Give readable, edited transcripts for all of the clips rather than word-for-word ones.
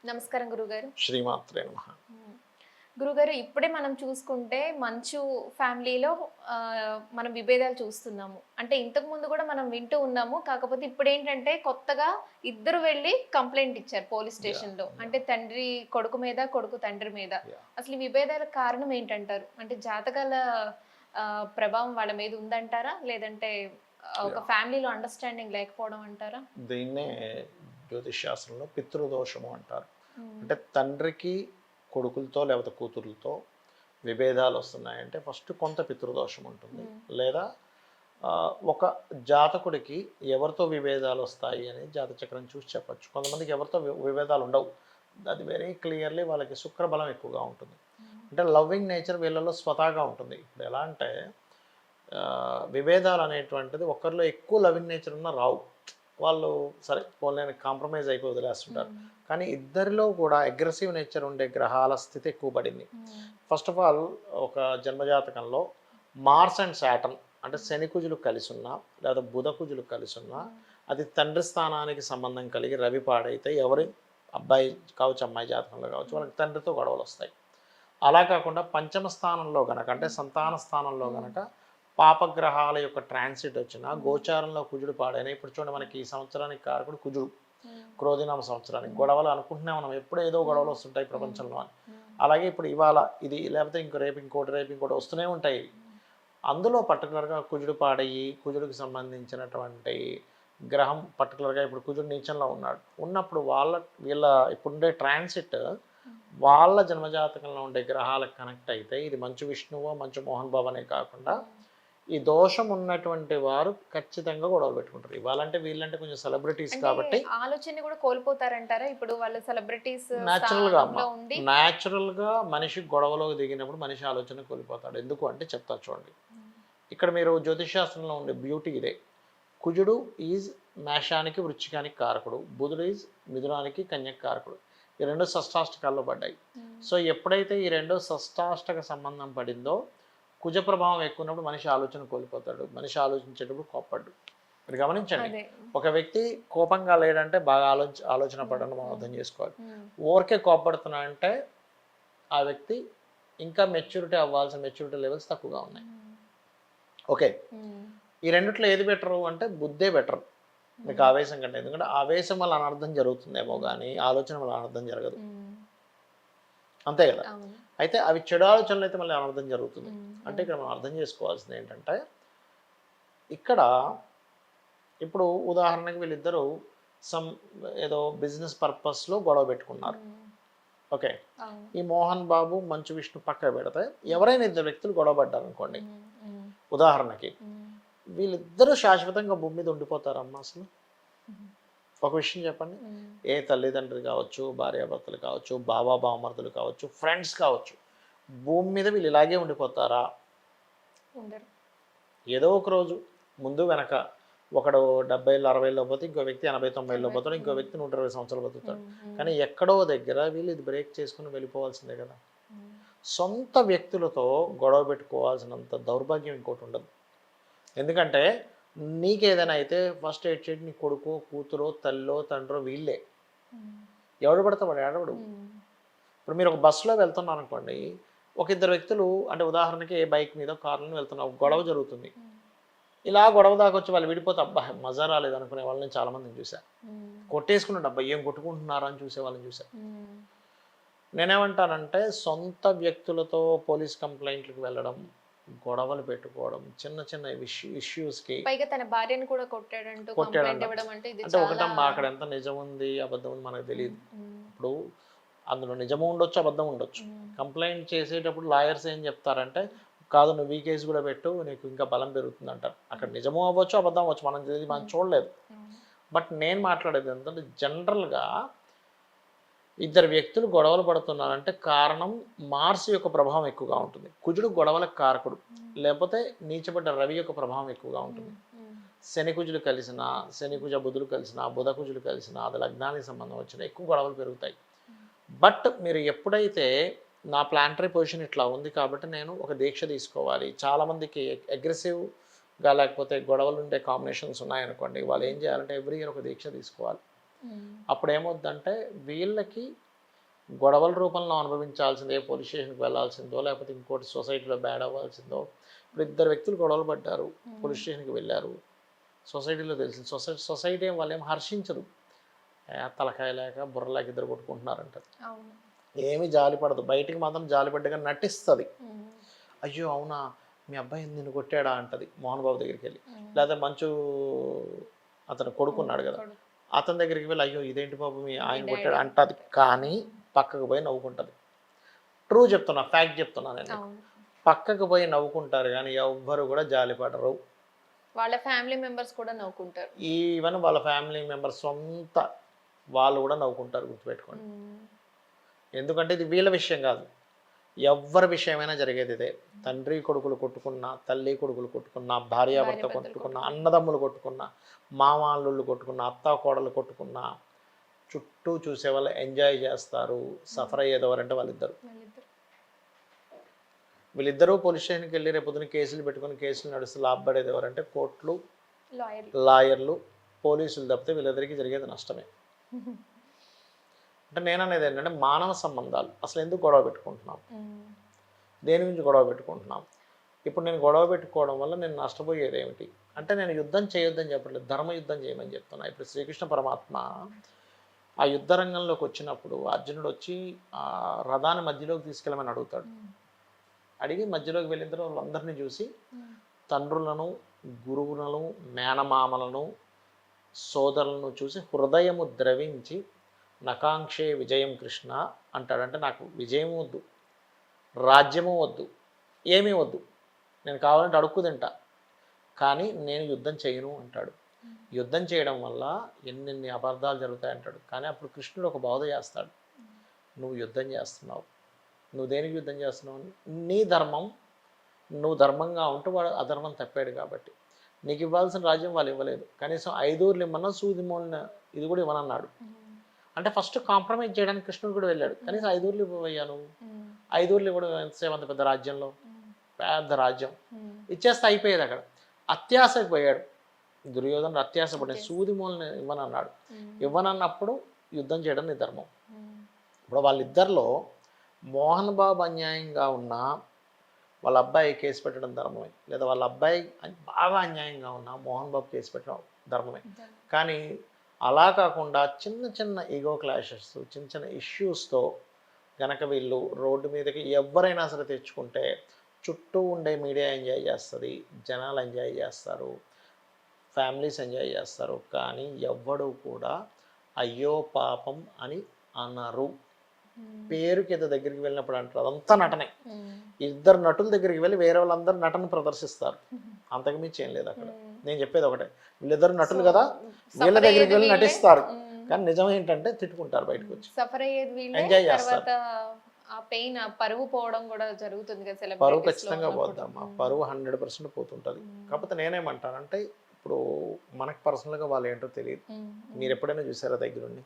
నమస్కారం గురుగారు. శ్రీమాత్రే నమః. గురుగారు, ఇప్పుడే మనం చూసుకుంటే మంచు ఫ్యామిలీలో మనం విభేదాలు చూస్తున్నాము. అంటే ఇంతకుముందు కూడా మనం వింటూ ఉన్నాము. కాకపోతే ఇప్పుడేంటంటే కొత్తగా ఇద్దరు వెళ్లి కంప్లెయింట్ ఇచ్చారు పోలీస్ యాహ్! స్టేషన్‌లో. యాహ్! అంటే తండ్రి కొడుకు మీద, కొడుకు తండ్రి మీద. యాహ్! అసలు ఈ విభేదాలకు కారణం ఏంటంటారు? అంటే జాతకాల ప్రభావం వాళ్ళ మీద ఉందంటారా? లేదంటే ఒక యాహ్! ఫ్యామిలీలో అండర్‌స్టాండింగ్ లేకపోవడం అంటారా? దీన్నే జ్యోతిష్ శాస్త్రంలో పితృదోషము అంటారు. హ్మ్. అంటే తండ్రికి కొడుకులతో లేకపోతే కూతుర్లతో విభేదాలు వస్తున్నాయంటే ఫస్ట్ కొంత పితృదోషం ఉంటుంది. హ్మ్. లేదా ఒక జాతకుడికి ఎవరితో విభేదాలు వస్తాయి అని జాతచక్రం చూసి చెప్పొచ్చు. కొంతమందికి ఎవరితో విభేదాలు ఉండవు. అది వెరీ క్లియర్‌లీ వాళ్ళకి శుక్రబలం ఎక్కువగా ఉంటుంది. హ్మ్. అంటే లవ్వింగ్ నేచర్ వీళ్ళలో స్వతహాగా ఉంటుంది. ఇప్పుడు ఎలా అంటే విభేదాలు అనేటువంటిది ఒకరిలో ఎక్కువ లవింగ్ నేచర్ ఉన్న రావు. వాళ్ళు సరే పోన్లేని కాంప్రమైజ్ అయిపోయి వదిలేస్తుంటారు. హ్మ్. కానీ ఇద్దరిలో కూడా అగ్రెసివ్ నేచర్ ఉండే గ్రహాల స్థితి ఎక్కువ పడింది. హ్మ్. ఫస్ట్ ఆఫ్ ఆల్ ఒక జన్మజాతకంలో మార్స్ అండ్ సాటర్న్ అంటే శని కుజులు కలిసి ఉన్నా లేదా బుధ కుజులు కలిసి ఉన్నా అది తండ్రి స్థానానికి సంబంధం కలిగి రవి పాడైతే ఎవరి అబ్బాయి కావచ్చు అమ్మాయి జాతకంలో కావచ్చు వాళ్ళకి తండ్రితో గొడవలు వస్తాయి. అలా కాకుండా పంచమ స్థానంలో గనక అంటే సంతాన స్థానంలో గనక పాపగ్రహాల యొక్క ట్రాన్సిట్ వచ్చిన గోచారంలో కుజుడు పాడైన ఇప్పుడు చూడండి మనకి ఈ సంవత్సరానికి కారకుడు కుజుడు క్రోధినామ సంవత్సరానికి గొడవలు అనుకుంటున్నాం మనం ఎప్పుడు ఏదో గొడవలు వస్తుంటాయి ప్రపంచంలో అని. అలాగే ఇప్పుడు ఇవాళ ఇది లేకపోతే ఇంకో రేపు ఇంకోటి వస్తూనే ఉంటాయి. అందులో పర్టికులర్గా కుజుడు పాడయ్యి కుజుడికి సంబంధించినటువంటి గ్రహం పర్టికులర్గా ఇప్పుడు కుజుడు నీచంలో ఉన్నాడు ఉన్నప్పుడు వీళ్ళ ఇప్పుడుండే ట్రాన్సిట్ వాళ్ళ జన్మజాతకంలో ఉండే గ్రహాలకు కనెక్ట్ అయితే ఇది మంచు విష్ణువు మంచు మోహన్ బాబనే కాకుండా ఈ దోషం ఉన్నటువంటి వారు ఖచ్చితంగా గొడవలు పెట్టుకుంటారు. ఇవ్వాలంటే వీళ్ళంటే కొంచెం సెలబ్రిటీస్ అంటే కాబట్టి ఆలోచనని కూడా కోల్పోతారంటారా? ఇప్పుడు వాళ్ళు సెలబ్రిటీస్ న్యాచురల్గా స్థానంలో ఉండి న్యాచురల్గా మనిషి గొడవలోకి దిగినప్పుడు మనిషి ఆలోచన కోల్పోతాడు. ఎందుకు అంటే చెప్తా చూడండి. ఇక్కడ మీరు జ్యోతిషాస్త్రంలో ఉండే బ్యూటీ ఇదే. కుజుడు ఈజ్ మేషానికి వృశ్చికానికి కారకుడు, బుధుడు ఈజ్ మిథునానికి కన్యకు కారకుడు. ఈ రెండు షష్టాష్టకాల్లో పడ్డాయి. సో ఎప్పుడైతే ఈ రెండు షష్టాష్టక సంబంధం పడిందో కుజ ప్రభావం ఎక్కువ ఉన్నప్పుడు మనిషి ఆలోచన కోల్పోతాడు. మనిషి ఆలోచించేటప్పుడు కోప్పడ్డు. మీరు గమనించండి. అదే. ఒక వ్యక్తి కోపంగా లేడంటే బాగా ఆలోచన పడడం మనం అర్థం చేసుకోవాలి. ఊరికే కోప్పడుతున్నా అంటే ఆ వ్యక్తి ఇంకా మెచ్యూరిటీ అవ్వాల్సిన మెచ్యూరిటీ లెవెల్స్ తక్కువగా ఉన్నాయి. ఓకే, ఈ రెండిట్లో ఏది బెటరు అంటే బుద్ధే బెటర్ మీకు ఆవేశం కంటే. ఎందుకంటే ఆవేశం వల్ల అనర్థం జరుగుతుందేమో కానీ ఆలోచన వల్ల అనర్థం జరగదు. అంతే కదా. అయితే అవి చెడు ఆలోచనలు అయితే మళ్ళీ అనర్థం జరుగుతుంది. అంటే ఇక్కడ మనం అర్థం చేసుకోవాల్సింది ఏంటంటే ఇక్కడ ఇప్పుడు ఉదాహరణకి వీళ్ళిద్దరూ సమ్ ఏదో బిజినెస్ పర్పస్లో గొడవ పెట్టుకున్నారు. ఓకే, ఈ మోహన్ బాబు మంచు విష్ణు పక్క పెడితే ఎవరైనా ఇద్దరు వ్యక్తులు గొడవ పడ్డారు అనుకోండి ఉదాహరణకి, వీళ్ళిద్దరూ శాశ్వతంగా భూమి మీద ఉండిపోతారమ్మా అసలు? ఒక విషయం చెప్పండి. ఏ తల్లిదండ్రులు కావచ్చు, భార్యాభర్తలు కావచ్చు, బాబా బామర్దులు కావచ్చు, ఫ్రెండ్స్ కావచ్చు, భూమి మీద వీళ్ళు ఇలాగే ఉండిపోతారా? ఏదో ఒక రోజు ముందు వెనక ఒకడు 70 ఏళ్ళు 60 ఏళ్ళు పోతే ఇంకో వ్యక్తి 80 90 ఏళ్ళు పోతాడు, ఇంకో వ్యక్తి 120 సంవత్సరాలు బతుకుతాడు. కానీ ఎక్కడో దగ్గర వీళ్ళు ఇది బ్రేక్ చేసుకుని వెళ్ళిపోవాల్సిందే కదా. సొంత వ్యక్తులతో గొడవ పెట్టుకోవాల్సినంత దౌర్భాగ్యం ఇంకోటి ఉండదు. ఎందుకంటే నీకేదైనా అయితే ఫస్ట్ ఎయిడ్ చేయండి నీ కొడుకు కూతురో తల్లో తండ్రో వీళ్ళే. ఎవడు పడతా వాడు ఏడవడు. ఇప్పుడు మీరు ఒక బస్సులో వెళ్తున్నారు అనుకోండి, ఒక ఇద్దరు వ్యక్తులు అంటే ఉదాహరణకి ఏ బైక్ మీద కార్లో వెళ్తున్నారు, గొడవ జరుగుతుంది. ఇలా గొడవ దాకా వచ్చి వాళ్ళు విడిపోతే అబ్బా మజా రాలేదు అనుకునే వాళ్ళని చాలామందిని చూశాను. కొట్టేసుకున్నాడు అబ్బా ఏం కొట్టుకుంటున్నారా అని చూసే వాళ్ళని చూశాను. నేనేమంటానంటే సొంత వ్యక్తులతో పోలీస్ కంప్లైంట్లకు వెళ్ళడం, గొడవలు పెట్టుకోవడం, చిన్న చిన్న ఇష్యూస్కి పైగా తన భార్యను కూడా కొట్టాడంటూ అంటే ఒకటమ్మా అక్కడ ఎంత నిజం ఉంది అబద్ధం ఉంది మనకు తెలియదు. ఇప్పుడు అందులో నిజము ఉండొచ్చు అబద్ధం ఉండొచ్చు. కంప్లైంట్ చేసేటప్పుడు లాయర్స్ ఏం చెప్తారంటే కాదు నువ్వు ఈ కేసు కూడా పెట్టు నీకు ఇంకా బలం పెరుగుతుంది అంటారు. అక్కడ నిజము అవ్వచ్చు అబద్ధం అవ్వచ్చు, మనం చూడలేదు. బట్ నేను మాట్లాడేది ఏంటంటే జనరల్గా ఇద్దరు వ్యక్తులు గొడవలు పడుతున్నారంటే కారణం మార్స్ యొక్క ప్రభావం ఎక్కువగా ఉంటుంది. కుజుడు గొడవలకు కారకుడు, లేకపోతే నీచబడ్డ రవి యొక్క ప్రభావం ఎక్కువగా ఉంటుంది. శని కుజులు కలిసిన, శని కుజ బుధులు కలిసిన, బుధ కుజులు కలిసిన, అది లగ్నానికి సంబంధం వచ్చిన ఎక్కువ గొడవలు పెరుగుతాయి. బట్ మీరు ఎప్పుడైతే నా ప్లాంటరీ పొజిషన్ ఇట్లా ఉంది కాబట్టి నేను ఒక దీక్ష తీసుకోవాలి, చాలామందికి అగ్రెసివ్గా లేకపోతే గొడవలు ఉండే కాంబినేషన్స్ ఉన్నాయనుకోండి, వాళ్ళు ఏం చేయాలంటే ఎవ్రీ ఇయర్ ఒక దీక్ష తీసుకోవాలి. అప్పుడు ఏమవుద్దంటే వీళ్ళకి గొడవల రూపంలో అనుభవించాల్సిందే, పోలీస్ స్టేషన్కి వెళ్ళాల్సిందో, లేకపోతే ఇంకోటి సొసైటీలో బ్యాడ్ అవ్వాల్సిందో. ఇప్పుడు ఇద్దరు వ్యక్తులు గొడవలు పడ్డారు, పోలీస్ స్టేషన్కి వెళ్ళారు, సొసైటీలో తెలిసింది. సొసైటీ వాళ్ళు ఏం హర్షించదు, తలకాయ లేక బుర్ర లేక ఇద్దరు కొట్టుకుంటున్నారంటారు. ఏమీ జాలి పడదు, బయటికి మాత్రం జాలి పడ్డగా నటిస్తుంది. అయ్యో అవునా మీ అబ్బాయి నిన్ను కొట్టాడా అంటది మోహన్ బాబు దగ్గరికి వెళ్ళి. లేదా మంచు అతను కొడుకున్నాడు కదా, అతని దగ్గరికి వెళ్ళి అయ్యో ఇదేంటి బాబు మీ ఆయన కొట్టాడు అంటది. కానీ పక్కకు పోయి నవ్వుకుంటుంది. ట్రూ చెప్తున్నా, ఫ్యాక్ట్ చెప్తున్నా నేను. పక్కకు పోయి నవ్వుకుంటారు కానీ ఎవ్వరు కూడా జాలి పడరు. వాళ్ళ ఫ్యామిలీ మెంబర్స్ కూడా నవ్వుకుంటారు. ఈవెన్ వాళ్ళ ఫ్యామిలీ మెంబర్స్ సొంత వాళ్ళు కూడా నవ్వుకుంటారు, గుర్తుపెట్టుకోండి. ఎందుకంటే ఇది వీళ్ళ విషయం కాదు, ఎవరి విషయమైనా జరిగేది ఇదే. తండ్రి కొడుకులు కొట్టుకున్నా, తల్లి కొడుకులు కొట్టుకున్నా, భార్యాభర్త కొట్టుకున్నా, అన్నదమ్ములు కొట్టుకున్నా, మామాళ్ళు కొట్టుకున్నా, అత్తా కోడలు కొట్టుకున్నా, చుట్టూ చూసే వాళ్ళు ఎంజాయ్ చేస్తారు. సఫర్ అయ్యేది ఎవరంటే వీళ్ళిద్దరూ పోలీస్ స్టేషన్కి వెళ్ళి రేపొద్దున కేసులు పెట్టుకుని కేసులు నడుస్తూ లాభపడేది ఎవరంటే కోర్టులు, లాయర్లు, పోలీసులు తప్పితే వీళ్ళిద్దరికీ జరిగేది నష్టమే. అంటే నేను అనేది ఏంటంటే మానవ సంబంధాలు అసలు ఎందుకు గొడవ పెట్టుకుంటున్నాం, దేని గురించి గొడవ పెట్టుకుంటున్నాం. ఇప్పుడు నేను గొడవ పెట్టుకోవడం వల్ల నేను నష్టపోయేది ఏమిటి అంటే, నేను యుద్ధం చేయొద్దని చెప్పట్లేదు, ధర్మ యుద్ధం చేయమని చెప్తున్నా. ఇప్పుడు శ్రీకృష్ణ పరమాత్మ ఆ యుద్ధ రంగంలోకి వచ్చినప్పుడు అర్జునుడు వచ్చి ఆ రథాన్ని మధ్యలోకి తీసుకెళ్ళమని అడుగుతాడు. అడిగి మధ్యలోకి వెళ్ళిన తర్వాత వాళ్ళందరినీ చూసి తండ్రులను, గురువులను, మేనమామలను, సోదరులను చూసి హృదయము ద్రవించి నకాంక్షే విజయం కృష్ణ అంటాడంటే, నాకు విజయం వద్దు, రాజ్యము వద్దు, ఏమీ వద్దు, నేను కావాలంటే అడుక్కు తింటా, కానీ నేను యుద్ధం చేయను అంటాడు. యుద్ధం చేయడం వల్ల ఎన్నెన్ని అపార్థాలు జరుగుతాయంటాడు. కానీ అప్పుడు కృష్ణుడు ఒక బోధ చేస్తాడు, నువ్వు యుద్ధం చేస్తున్నావు, నువ్వు దేనికి యుద్ధం చేస్తున్నావు, నీ ధర్మం, నువ్వు ధర్మంగా ఉంటూ వాడు అధర్మం తప్పాడు కాబట్టి నీకు ఇవ్వాల్సిన రాజ్యం వాళ్ళు ఇవ్వలేదు, కనీసం 5 ఊర్లు ఇమ్మన్నా సూది మోలిన ఇది కూడా ఇవ్వనన్నాడు. అంటే ఫస్ట్ కాంప్రమైజ్ చేయడానికి కృష్ణుడు కూడా వెళ్ళాడు. కనీసం 5 ఊర్లు ఇవ్వయ్యా, నువ్వు 5 ఊర్లు ఇవ్వడం ఎంతసేపు, అంత పెద్ద రాజ్యంలో, పెద్ద రాజ్యం ఇచ్చేస్తే అయిపోయేది. అక్కడ అత్యాశకు పోయాడు దుర్యోధనుడు, అత్యాశ పడి సూది మూలని ఇవ్వనన్నాడు. ఇవ్వనన్నప్పుడు యుద్ధం చేయడం నీ ధర్మం. ఇప్పుడు వాళ్ళిద్దరిలో మోహన్ బాబు అన్యాయంగా ఉన్నా వాళ్ళ అబ్బాయి కేసు పెట్టడం ధర్మమే, లేదా వాళ్ళ అబ్బాయి బాగా అన్యాయంగా ఉన్నా మోహన్ బాబు కేసు పెట్టడం ధర్మమే. కానీ అలా కాకుండా చిన్న చిన్న ఈగో క్లాషెస్, చిన్న చిన్న ఇష్యూస్తో గనక వీళ్ళు రోడ్డు మీదకి ఎవరైనా సరే తెచ్చుకుంటే చుట్టూ ఉండే మీడియా ఎంజాయ్ చేస్తుంది, జనాలు ఎంజాయ్ చేస్తారు, ఫ్యామిలీస్ ఎంజాయ్ చేస్తారు. కానీ ఎవ్వడూ కూడా అయ్యో పాపం అని అన్నారు. పేరుకి ఏదో దగ్గరికి వెళ్ళినప్పుడు అంటారు, అదంతా నటనే. ఇద్దరు నటుల దగ్గరికి వెళ్ళి వేరే వాళ్ళందరూ నటన ప్రదర్శిస్తారు, అంతకుమించి ఏం లేదు అక్కడ. నేను చెప్పేది ఒకటే, వీళ్ళిద్దరు నటులు కదా, వీళ్ళ దగ్గరికి వెళ్ళి నటిస్తారు, కానీ నిజం ఏంటంటే తిట్టుకుంటారు, బయటకు వచ్చి సఫర్ అయ్యేది, ఎంజాయ్ చేస్తారు. ఆ పెయిన్, ఆ పరువు పోవడం కూడా జరుగుతుంది కదా. పరువు ఖచ్చితంగా పోద్దామా, పరువు 100% పోతుంటుంది. కాకపోతే నేనేమంటానంటే, ఇప్పుడు మనకు పర్సనల్గా వాళ్ళు ఏంటో తెలియదు. మీరు ఎప్పుడైనా చూసారా దగ్గరుండి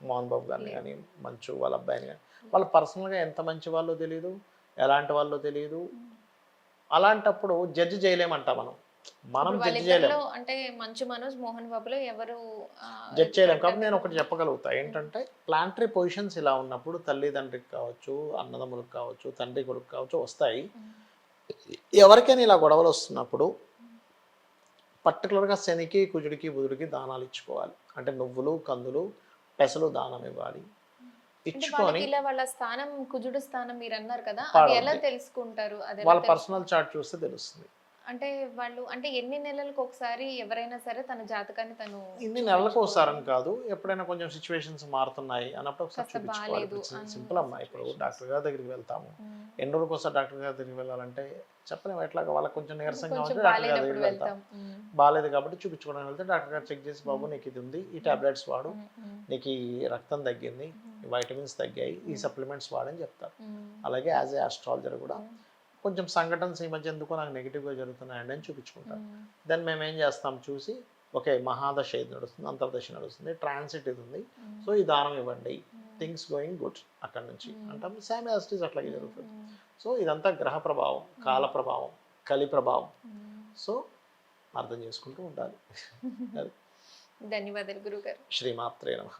మోహన్ బాబు గారిని కానీ, మంచు వాళ్ళ అబ్బాయిని కానీ, వాళ్ళు పర్సనల్గా ఎంత మంచి వాళ్ళో తెలియదు, ఎలాంటి వాళ్ళో తెలియదు. అలాంటప్పుడు జడ్జి చేయలేమంటా మనం జడ్జి చేయలేము. అంటే మంచు మనోజ్, మోహన్ బాబులో ఎవరు జడ్జి చేయలేము. కాబట్టి నేను ఒకటి చెప్పగలుగుతా ఏంటంటే, ప్లాంటరీ పొజిషన్స్ ఇలా ఉన్నప్పుడు తల్లిదండ్రికి కావచ్చు, అన్నదమ్ములకు కావచ్చు, తండ్రి కొడుకు కావచ్చు వస్తాయి. ఎవరికైనా ఇలా గొడవలు వస్తున్నప్పుడు పర్టికులర్గా శనికి, కుజుడికి, బుధుడికి దానాలు ఇచ్చుకోవాలి. అంటే నువ్వులు, కందులు, పెసలు దానం ఇవ్వాలి. ఇచ్చుకొని వాళ్ళ స్థానం, కుజుడు స్థానం మీరు అన్నారు కదా, అది ఎలా తెలుసుకుంటారు? వాళ్ళ పర్సనల్ చార్ట్ చూస్తే తెలుస్తుంది. అంటే వాళ్ళు అంటే ఎన్ని నెలలకు ఒకసారి ఎవరైనా సరే తన జాతకాన్ని తను, ఇన్ని నెలలకు ఒకసారి కాదు, ఎప్పుడైనా కొంచెం సిచ్యువేషన్స్ మారుతున్నాయి అన్నప్పుడు ఒకసారి చూపించుకోవాలి. సింపుల్ అమ్మా. ఇప్పుడు డాక్టర్ గారి దగ్గరికి వెళ్తాము, ఎన్ని రోజులకు ఒకసారి డాక్టర్ గారి దగ్గరికి వెళ్ళాలంటే చెప్పలేము. ఎట్లాగా వాళ్ళకి కొంచెం నీరసంగా ఉంటే డాక్టర్ గారి దగ్గరికి వెళ్తాం, బాగాలేదు కాబట్టి చూపించుకోవడానికి వెళ్తే డాక్టర్ గారు చెక్ చేసి, బాబు నీకు ఇది ఉంది, ఈ టాబ్లెట్స్ వాడు, నీకు ఈ రక్తం తగ్గింది, ఈ వైటమిన్స్ తగ్గాయి, ఈ సప్లిమెంట్స్ వాడని చెప్తారు. అలాగే యాజ్ ఏ ఆస్ట్రాలజర్ కూడా కొంచెం సంఘటనస్ ఈ మధ్య ఎందుకో నాకు నెగిటివ్గా జరుగుతున్నాయండి అని చూపించుకుంటాం. దెన్ మేము ఏం చేస్తాం చూసి, ఓకే మహాదశ ఇది నడుస్తుంది, అంతర్దశ నడుస్తుంది, ట్రాన్సిట్ ఇది ఉంది, సో ఈ దానం ఇవ్వండి, థింగ్స్ గోయింగ్ గుడ్ అక్కడ నుంచి అంటాం. సేమ్ యాస్టీస్ అట్లాగే జరుగుతుంది. సో ఇదంతా గ్రహ ప్రభావం, కాల ప్రభావం, కలి ప్రభావం. సో అర్థం చేసుకుంటూ ఉండాలి. ధన్యవాదాలు గురుగారు. శ్రీమాత్రే నమః.